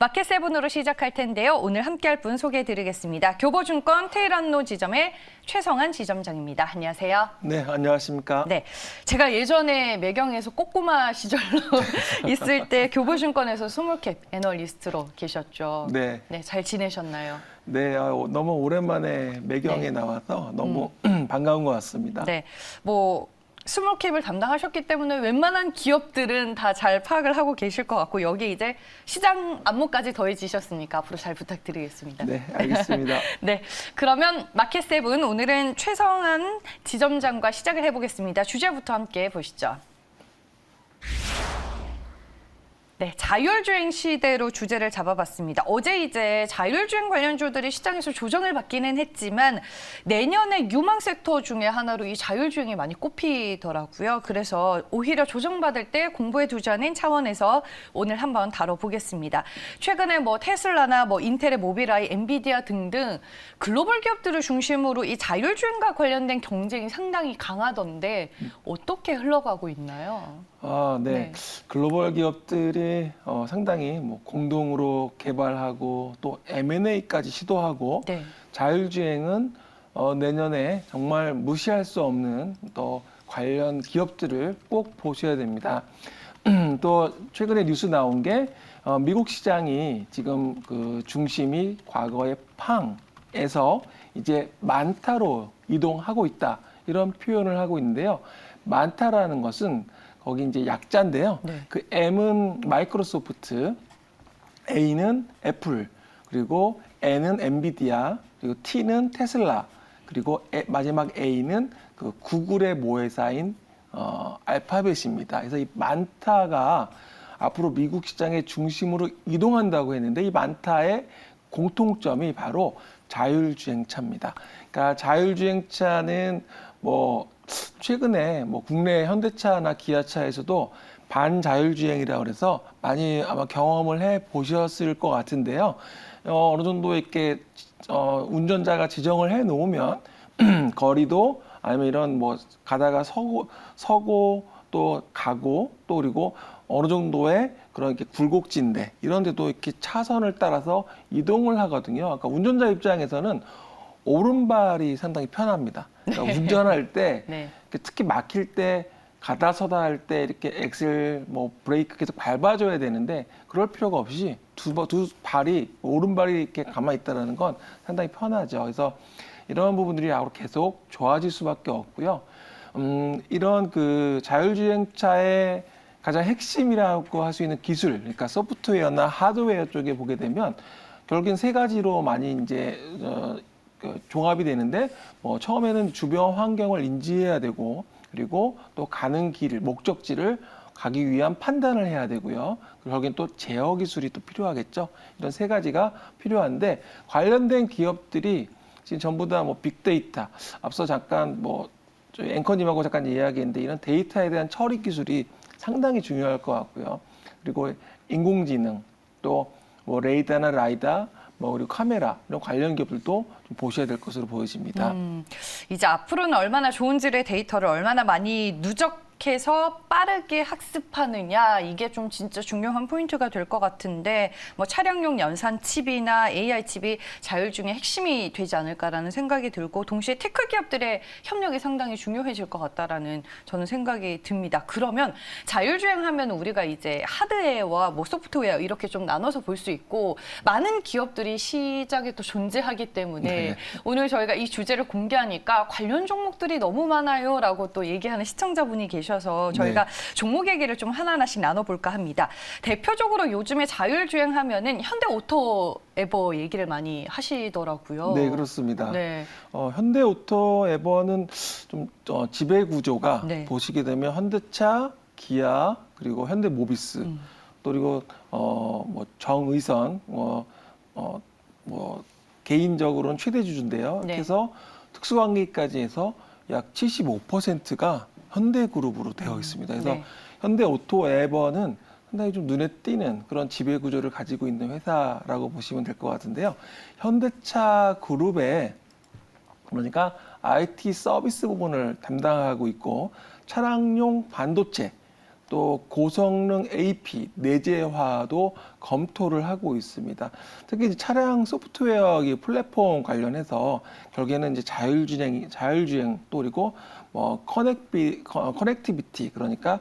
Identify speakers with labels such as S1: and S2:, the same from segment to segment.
S1: 마켓 세븐으로 시작할 텐데요. 오늘 함께할 분 소개해드리겠습니다. 교보증권 테일한로 지점의 최성한 지점장입니다. 안녕하세요.
S2: 네, 안녕하십니까.
S1: 네, 제가 예전에 매경에서 꼬꼬마 시절로 있을 때 교보증권에서 스몰캡 애널리스트로 계셨죠.
S2: 네.
S1: 네, 잘 지내셨나요?
S2: 네, 너무 오랜만에 매경에 나와서 너무 반가운 것 같습니다.
S1: 네, 스몰캡을 담당하셨기 때문에 웬만한 기업들은 다 잘 파악을 하고 계실 것 같고 여기 이제 시장 안무까지 더해지셨으니까 앞으로 잘 부탁드리겠습니다.
S2: 네, 알겠습니다.
S1: 네, 그러면 마켓 세븐 오늘은 최성한 지점장과 시작을 해보겠습니다. 주제부터 함께 보시죠. 네, 자율주행 시대로 주제를 잡아봤습니다. 어제 이제 자율주행 관련주들이 시장에서 조정을 받기는 했지만 내년에 유망 섹터 중에 하나로 이 자율주행이 많이 꼽히더라고요. 그래서 오히려 조정받을 때 공부해 두자는 차원에서 오늘 한번 다뤄보겠습니다. 최근에 테슬라나 인텔의 모빌아이, 엔비디아 등등 글로벌 기업들을 중심으로 이 자율주행과 관련된 경쟁이 상당히 강하던데 어떻게 흘러가고 있나요?
S2: 네. 글로벌 기업들이 상당히 공동으로 개발하고 또 M&A까지 시도하고
S1: 네.
S2: 자율주행은 내년에 정말 무시할 수 없는 또 관련 기업들을 꼭 보셔야 됩니다. 또 최근에 뉴스 나온 게 미국 시장이 지금 그 중심이 과거의 팡에서 이제 만타로 이동하고 있다 이런 표현을 하고 있는데요. 만타라는 것은 거기 이제 약자인데요.
S1: 네.
S2: 그 M은 마이크로소프트, A는 애플, 그리고 N은 엔비디아, 그리고 T는 테슬라, 그리고 마지막 A는 그 구글의 모회사인 알파벳입니다. 그래서 이 만타가 앞으로 미국 시장의 중심으로 이동한다고 했는데 이 만타의 공통점이 바로 자율주행차입니다. 그러니까 자율주행차는 최근에 국내 현대차나 기아차에서도 반자율주행이라고 그래서 많이 아마 경험을 해 보셨을 것 같은데요. 어느 정도 이렇게 운전자가 지정을 해 놓으면 거리도 아니면 이런 가다가 서고 또 가고 또 그리고 어느 정도의 그런 이렇게 굴곡진데 이런 데도 이렇게 차선을 따라서 이동을 하거든요. 그러니까 운전자 입장에서는 오른발이 상당히 편합니다. 그러니까 운전할 때
S1: 네.
S2: 특히 막힐 때 가다 서다 할 때 이렇게 엑셀 브레이크 계속 밟아줘야 되는데 그럴 필요가 없이 두 발이 오른발이 이렇게 가만히 있다는 건 상당히 편하죠. 그래서 이런 부분들이 앞으로 계속 좋아질 수밖에 없고요. 이런 그 자율주행차의 가장 핵심이라고 할 수 있는 기술, 그러니까 소프트웨어나 하드웨어 쪽에 보게 되면 결국엔 세 가지로 많이 이제 종합이 되는데 처음에는 주변 환경을 인지해야 되고 그리고 또 가는 길, 목적지를 가기 위한 판단을 해야 되고요. 그리고 결국엔 또 제어 기술이 또 필요하겠죠. 이런 세 가지가 필요한데 관련된 기업들이 지금 전부 다 빅데이터, 앞서 잠깐 저희 앵커님하고 잠깐 이야기했는데 이런 데이터에 대한 처리 기술이 상당히 중요할 것 같고요. 그리고 인공지능, 또 레이더나 라이다, 그리고 카메라 이런 관련 기업들도 좀 보셔야 될 것으로 보여집니다.
S1: 이제 앞으로는 얼마나 좋은 질의 데이터를 얼마나 많이 누적해서 빠르게 학습하느냐 이게 좀 진짜 중요한 포인트가 될 것 같은데 차량용 연산 칩이나 AI 칩이 자율주행의 핵심이 되지 않을까라는 생각이 들고 동시에 테크 기업들의 협력이 상당히 중요해질 것 같다라는 저는 생각이 듭니다. 그러면 자율주행하면 우리가 이제 하드웨어와 소프트웨어 이렇게 좀 나눠서 볼 수 있고 많은 기업들이 시장에 또 존재하기 때문에
S2: 네.
S1: 오늘 저희가 이 주제를 공개하니까 관련 종목들이 너무 많아요라고 또 얘기하는 시청자분이 계셔서 저희가 종목 얘기를 좀 하나하나씩 나눠볼까 합니다. 대표적으로 요즘에 자율주행 하면은 현대오토에버 얘기를 많이 하시더라고요.
S2: 네, 그렇습니다.
S1: 네.
S2: 현대오토에버는 좀 지배 구조가
S1: 네.
S2: 보시게 되면 현대차, 기아, 그리고 현대모비스, 또 그리고 정의선, 개인적으로는 최대 주주인데요.
S1: 네.
S2: 그래서 특수관계까지 해서 약 75%가 현대그룹으로 되어 있습니다. 그래서
S1: 네.
S2: 현대오토에버는 상당히 좀 눈에 띄는 그런 지배 구조를 가지고 있는 회사라고 보시면 될 것 같은데요. 현대차 그룹의 그러니까 IT 서비스 부분을 담당하고 있고 차량용 반도체 또 고성능 AP 내재화도 검토를 하고 있습니다. 특히 이제 차량 소프트웨어 플랫폼 관련해서 결국에는 이제 자율주행 또 그리고 뭐 커넥티비티 그러니까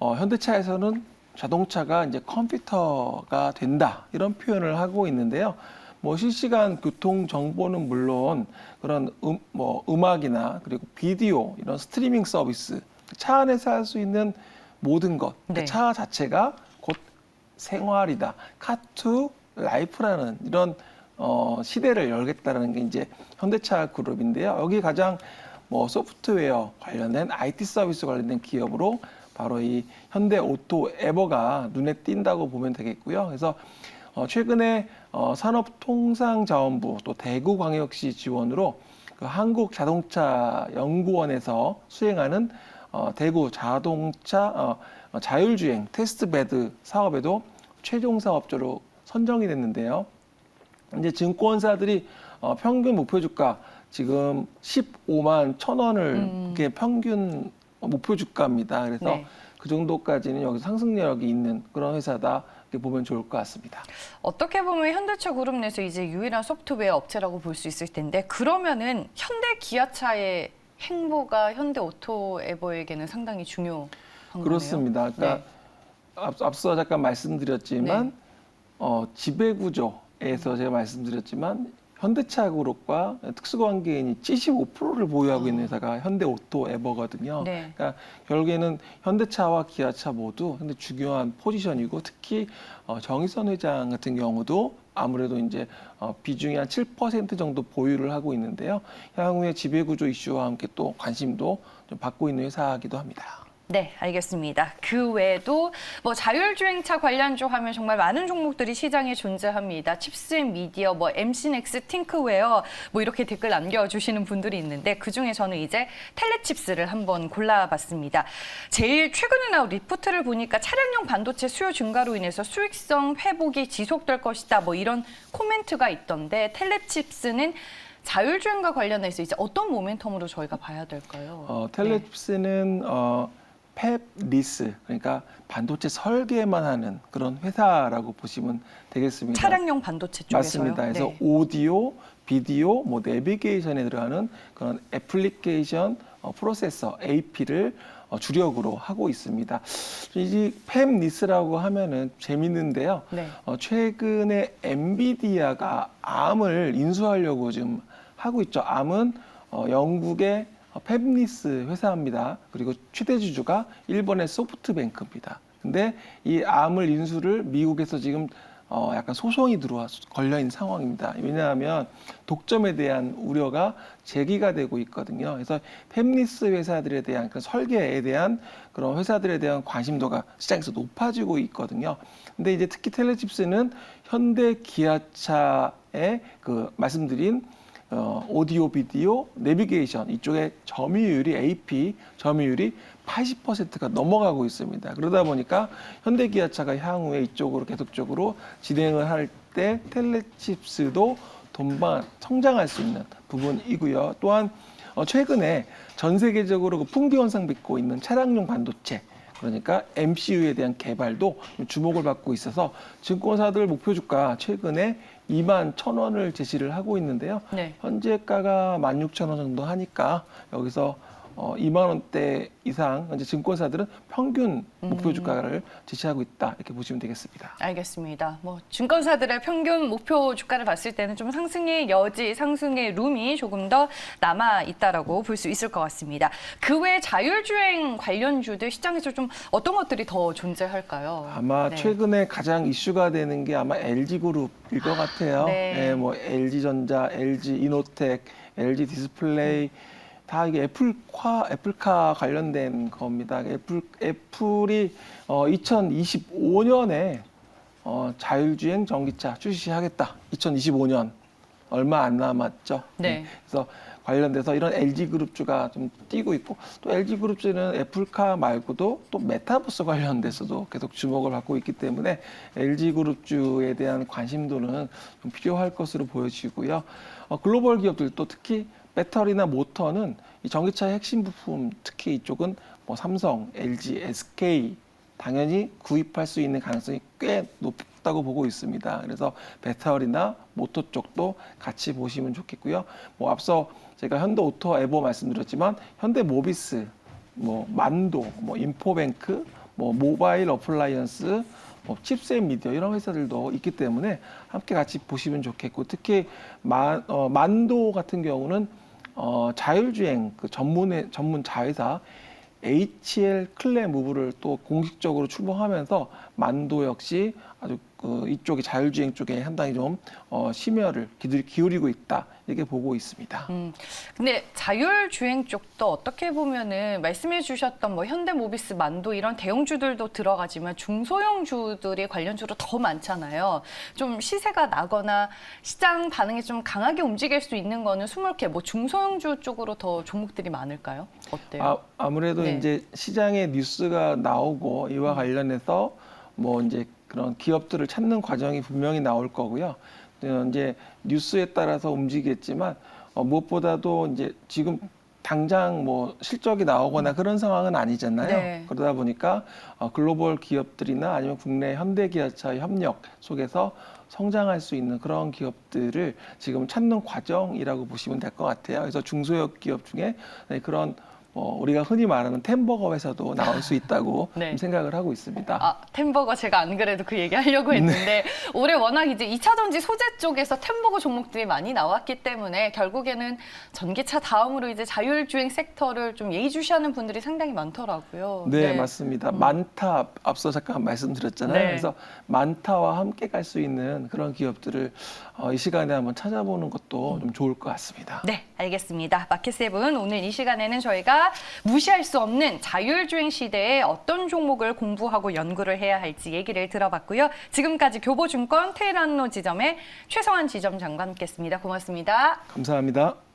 S2: 현대차에서는 자동차가 이제 컴퓨터가 된다 이런 표현을 하고 있는데요. 뭐 실시간 교통 정보는 물론 그런 음악이나 그리고 비디오 이런 스트리밍 서비스 차 안에서 할 수 있는 모든 것,
S1: 네.
S2: 차 자체가 곧 생활이다. 카투 라이프라는 이런 시대를 열겠다라는 게 이제 현대차 그룹인데요. 여기 가장 뭐 소프트웨어 관련된 IT 서비스 관련된 기업으로 바로 이 현대 오토 에버가 눈에 띈다고 보면 되겠고요. 그래서 최근에 산업통상자원부 또 대구광역시 지원으로 그 한국자동차연구원에서 수행하는 대구 자동차 자율주행 테스트베드 사업에도 최종 사업자로 선정이 됐는데요. 이제 증권사들이 평균 목표 주가 지금 15만 1,000원을 그게 평균 목표 주가입니다. 그래서
S1: 네.
S2: 그 정도까지는 여기서 상승력이 있는 그런 회사다 이렇게 보면 좋을 것 같습니다.
S1: 어떻게 보면 현대차 그룹 내에서 이제 유일한 소프트웨어 업체라고 볼 수 있을 텐데 그러면은 현대 기아차의 행보가 현대 오토에버에게는 상당히 중요한 거네요.
S2: 그렇습니다. 그러니까
S1: 네.
S2: 앞서 잠깐 말씀드렸지만
S1: 네.
S2: 지배구조에서 제가 말씀드렸지만 현대차 그룹과 특수관계인이 75%를 보유하고 있는 회사가 현대오토에버거든요.
S1: 네.
S2: 그러니까 결국에는 현대차와 기아차 모두 근데 중요한 포지션이고 특히 정의선 회장 같은 경우도 아무래도 이제 비중이 한 7% 정도 보유를 하고 있는데요. 향후에 지배구조 이슈와 함께 또 관심도 좀 받고 있는 회사이기도 합니다.
S1: 네, 알겠습니다. 그 외에도 뭐 자율주행차 관련주 하면 정말 많은 종목들이 시장에 존재합니다. 칩스앤미디어, 뭐 MC넥스, 팅크웨어 뭐 이렇게 댓글 남겨주시는 분들이 있는데 그중에 저는 이제 텔레칩스를 한번 골라봤습니다. 제일 최근에 나온 리포트를 보니까 차량용 반도체 수요 증가로 인해서 수익성 회복이 지속될 것이다. 뭐 이런 코멘트가 있던데 텔레칩스는 자율주행과 관련해서 이제 어떤 모멘텀으로 저희가 봐야 될까요?
S2: 텔레칩스는 팹리스 그러니까 반도체 설계만 하는 그런 회사라고 보시면 되겠습니다.
S1: 차량용 반도체 쪽에서요?
S2: 맞습니다. 그래서
S1: 네.
S2: 오디오, 비디오, 뭐 내비게이션에 들어가는 그런 애플리케이션 프로세서 AP를 주력으로 하고 있습니다. 이 팹리스라고 하면은 재밌는데요.
S1: 네.
S2: 최근에 엔비디아가 ARM을 인수하려고 지금 하고 있죠. ARM은 영국의 팹리스 회사입니다. 그리고 최대 주주가 일본의 소프트뱅크입니다. 근데 이 ARM을 인수를 미국에서 지금 약간 소송이 걸려 있는 상황입니다. 왜냐하면 독점에 대한 우려가 제기가 되고 있거든요. 그래서 팹리스 회사들에 대한 그런 설계에 대한 그런 회사들에 대한 관심도가 시장에서 높아지고 있거든요. 근데 이제 특히 텔레칩스는 현대 기아차의 그 말씀드린 오디오, 비디오, 내비게이션 이쪽에 점유율이 AP 점유율이 80%가 넘어가고 있습니다. 그러다 보니까 현대기아차가 향후에 이쪽으로 계속적으로 진행을 할 때 텔레칩스도 성장할 수 있는 부분이고요. 또한 최근에 전 세계적으로 그 풍기 현상 빚고 있는 차량용 반도체 그러니까 MCU에 대한 개발도 주목을 받고 있어서 증권사들 목표 주가 최근에 2만 1,000원을 제시를 하고 있는데요.
S1: 네.
S2: 현재가가 16,000원 정도 하니까 여기서 2만 원대 이상 이제 증권사들은 평균 목표 주가를 제시하고 있다 이렇게 보시면 되겠습니다.
S1: 알겠습니다. 뭐 증권사들의 평균 목표 주가를 봤을 때는 좀 상승의 여지, 상승의 룸이 조금 더 남아 있다라고 볼 수 있을 것 같습니다. 그 외 자율주행 관련주들 시장에서 좀 어떤 것들이 더 존재할까요?
S2: 아마
S1: 네.
S2: 최근에 가장 이슈가 되는 게 아마 LG그룹일 것 같아요.
S1: 네.
S2: 네, 뭐 LG전자, LG이노텍, LG 디스플레이 다 이게 애플카 관련된 겁니다. 애플이 2025년에 자율주행 전기차 출시하겠다. 2025년 얼마 안 남았죠.
S1: 네.
S2: 그래서 관련돼서 이런 LG그룹주가 좀 뛰고 있고 또 LG그룹주는 애플카 말고도 또 메타버스 관련돼서도 계속 주목을 받고 있기 때문에 LG그룹주에 대한 관심도는 좀 필요할 것으로 보여지고요. 글로벌 기업들도 특히 배터리나 모터는 이 전기차의 핵심 부품 특히 이쪽은 뭐 삼성, LG, SK 당연히 구입할 수 있는 가능성이 꽤 높다고 보고 있습니다. 그래서 배터리나 모터 쪽도 같이 보시면 좋겠고요. 뭐 앞서 제가 현대오토 에버 말씀드렸지만 현대모비스, 뭐 만도, 뭐 인포뱅크, 뭐 모바일 어플라이언스, 뭐 칩셋 미디어 이런 회사들도 있기 때문에 함께 같이 보시면 좋겠고, 특히 만도 같은 경우는 자율주행 그 전문 자회사 HL 클레무브를 또 공식적으로 출범하면서 만도 역시 아주 이쪽에 자율주행 쪽에 상당히 좀 심혈을 기울이고 있다, 이렇게 보고 있습니다.
S1: 근데 자율주행 쪽도 어떻게 보면은 말씀해 주셨던 뭐 현대모비스, 만도 이런 대형주들도 들어가지만 중소형주들이 관련주로 더 많잖아요. 좀 시세가 나거나 시장 반응이 좀 강하게 움직일 수 있는 거는 스몰캡, 뭐 중소형주 쪽으로 더 종목들이 많을까요? 어때요?
S2: 아무래도
S1: 네.
S2: 이제 시장에 뉴스가 나오고 이와 관련해서 뭐 이제 그런 기업들을 찾는 과정이 분명히 나올 거고요. 이제 뉴스에 따라서 움직이겠지만 무엇보다도 이제 지금 당장 뭐 실적이 나오거나 그런 상황은 아니잖아요.
S1: 네.
S2: 그러다 보니까 글로벌 기업들이나 아니면 국내 현대기아차의 협력 속에서 성장할 수 있는 그런 기업들을 지금 찾는 과정이라고 보시면 될 것 같아요. 그래서 중소형 기업 중에 그런 우리가 흔히 말하는 템버거 회사도 나올 수 있다고
S1: 네.
S2: 생각을 하고 있습니다.
S1: 템버거 제가 안 그래도 그 얘기 하려고 했는데 올해 워낙 이제 2차 전지 소재 쪽에서 템버거 종목들이 많이 나왔기 때문에 결국에는 전기차 다음으로 이제 자율주행 섹터를 좀 예의주시하는 분들이 상당히 많더라고요.
S2: 네, 맞습니다. 만타 앞서 잠깐 말씀드렸잖아요.
S1: 네.
S2: 그래서 만타와 함께 갈 수 있는 그런 기업들을 이 시간에 한번 찾아보는 것도 좀 좋을 것 같습니다.
S1: 네, 알겠습니다. 마켓세븐 오늘 이 시간에는 저희가 무시할 수 없는 자율주행 시대에 어떤 종목을 공부하고 연구를 해야 할지 얘기를 들어봤고요. 지금까지 교보증권 테일한로 지점의 최성환 지점장과 함께했습니다. 고맙습니다.
S2: 감사합니다.